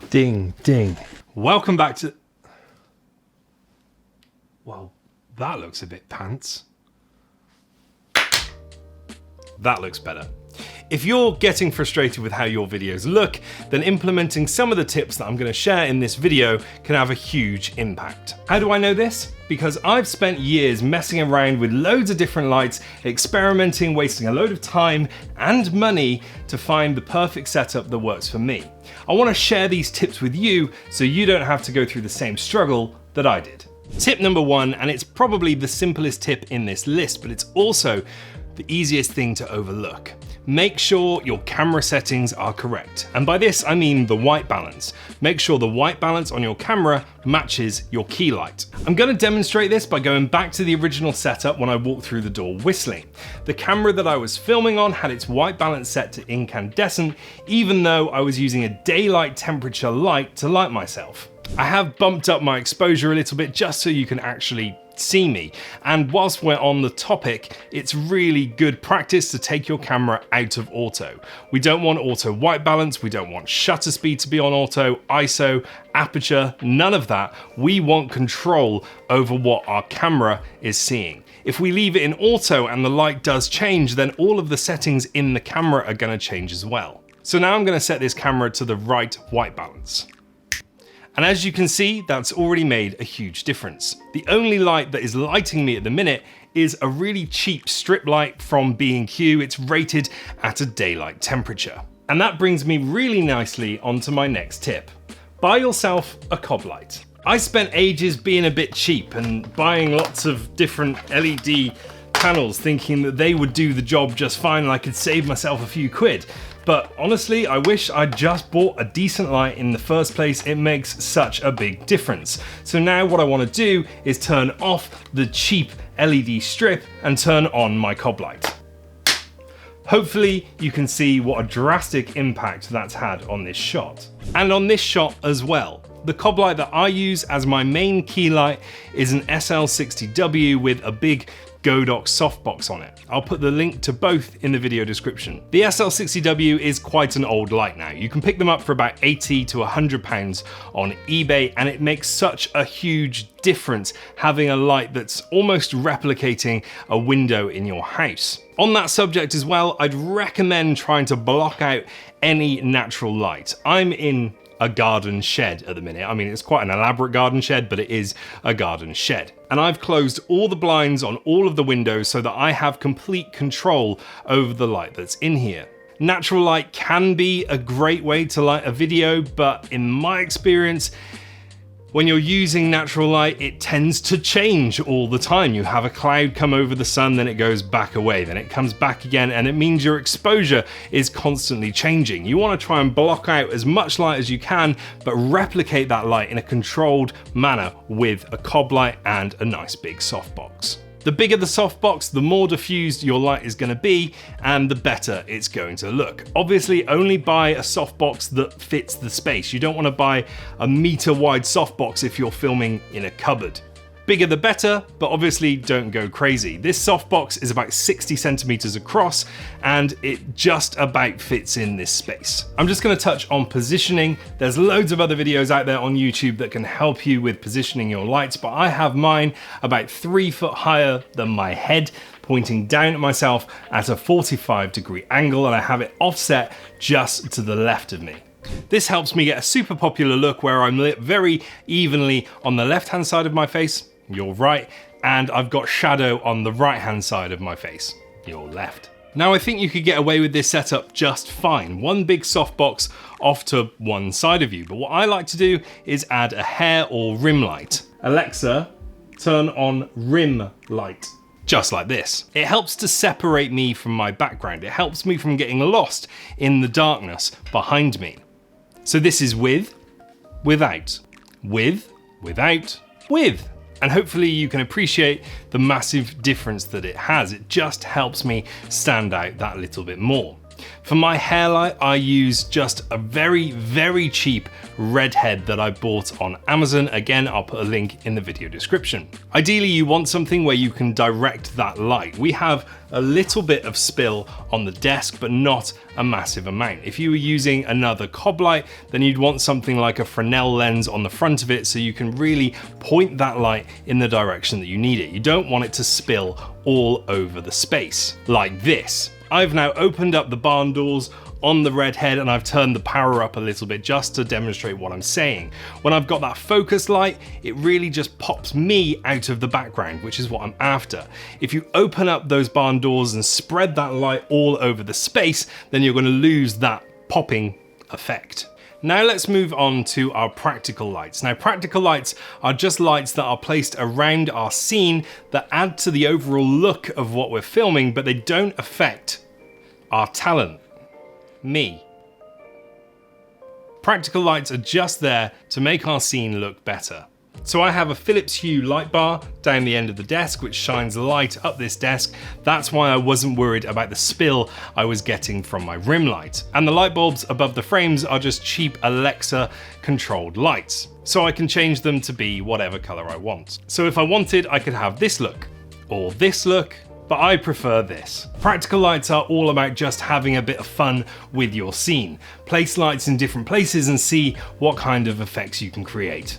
Ding, ding. Welcome back to... Well, that looks a bit pants. That looks better. If you're getting frustrated with how your videos look, then implementing some of the tips that I'm going to share in this video can have a huge impact. How do I know this? Because I've spent years messing around with loads of different lights, experimenting, wasting a load of time and money to find the perfect setup that works for me. I want to share these tips with you so you don't have to go through the same struggle that I did. Tip number one, and it's probably the simplest tip in this list, but it's also the easiest thing to overlook. Make sure your camera settings are correct. And by this, I mean the white balance. Make sure the white balance on your camera matches your key light. I'm going to demonstrate this by going back to the original setup when I walked through the door whistling. The camera that I was filming on had its white balance set to incandescent, even though I was using a daylight temperature light to light myself. I have bumped up my exposure a little bit just so you can actually see me. And whilst we're on the topic, it's really good practice to take your camera out of auto. We don't want auto white balance, we don't want shutter speed to be on auto, ISO, aperture, none of that. We want control over what our camera is seeing. If we leave it in auto and the light does change, then all of the settings in the camera are going to change as well. So now I'm going to set this camera to the right white balance. And as you can see, that's already made a huge difference. The only light that is lighting me at the minute is a really cheap strip light from B&Q. It's rated at a daylight temperature. And that brings me really nicely onto my next tip. Buy yourself a cob light. I spent ages being a bit cheap and buying lots of different LED panels thinking that they would do the job just fine and I could save myself a few quid. But honestly, I wish I'd just bought a decent light in the first place. It makes such a big difference. So now what I want to do is turn off the cheap LED strip and turn on my cob light. Hopefully you can see what a drastic impact that's had on this shot. And on this shot as well. The cob light that I use as my main key light is an SL60W with a big Godox softbox on it. I'll put the link to both in the video description. The SL60W is quite an old light now. You can pick them up for about 80 to 100 pounds on eBay, and it makes such a huge difference having a light that's almost replicating a window in your house. On that subject as well, I'd recommend trying to block out any natural light. I'm in a garden shed at the minute. I mean, it's quite an elaborate garden shed, but it is a garden shed. And I've closed all the blinds on all of the windows so that I have complete control over the light that's in here. Natural light can be a great way to light a video, but in my experience, when you're using natural light, it tends to change all the time. You have a cloud come over the sun, then it goes back away, then it comes back again, and it means your exposure is constantly changing. You want to try and block out as much light as you can, but replicate that light in a controlled manner with a cob light and a nice big softbox. The bigger the softbox, the more diffused your light is going to be, and the better it's going to look. Obviously, only buy a softbox that fits the space. You don't want to buy a meter wide softbox if you're filming in a cupboard. Bigger the better, but obviously don't go crazy. This softbox is about 60 centimeters across, and it just about fits in this space. I'm just going to touch on positioning. There's loads of other videos out there on YouTube that can help you with positioning your lights, but I have mine about 3 foot higher than my head, pointing down at myself at a 45-degree angle, and I have it offset just to the left of me. This helps me get a super popular look where I'm lit very evenly on the left-hand side of my face, your right, and I've got shadow on the right-hand side of my face, your left. Now I think you could get away with this setup just fine. One big softbox off to one side of you, but what I like to do is add a hair or rim light. Alexa, turn on rim light. Just like this. It helps to separate me from my background. It helps me from getting lost in the darkness behind me. So this is with, without, with, without, with. And hopefully you can appreciate the massive difference that it has. It just helps me stand out that little bit more. For my hair light, I use just a very, very cheap Redhead that I bought on Amazon. Again, I'll put a link in the video description. Ideally, you want something where you can direct that light. We have a little bit of spill on the desk, but not a massive amount. If you were using another cob light, then you'd want something like a Fresnel lens on the front of it so you can really point that light in the direction that you need it. You don't want it to spill all over the space, like this. I've now opened up the barn doors on the Redhead and I've turned the power up a little bit just to demonstrate what I'm saying. When I've got that focus light, it really just pops me out of the background, which is what I'm after. If you open up those barn doors and spread that light all over the space, then you're going to lose that popping effect. Now let's move on to our practical lights. Now practical lights are just lights that are placed around our scene that add to the overall look of what we're filming, but they don't affect our talent. Me. Practical lights are just there to make our scene look better. So I have a Philips Hue light bar down the end of the desk which shines light up this desk. That's why I wasn't worried about the spill I was getting from my rim light. And the light bulbs above the frames are just cheap Alexa controlled lights. So I can change them to be whatever color I want. So if I wanted, I could have this look or this look, but I prefer this. Practical lights are all about just having a bit of fun with your scene. Place lights in different places and see what kind of effects you can create.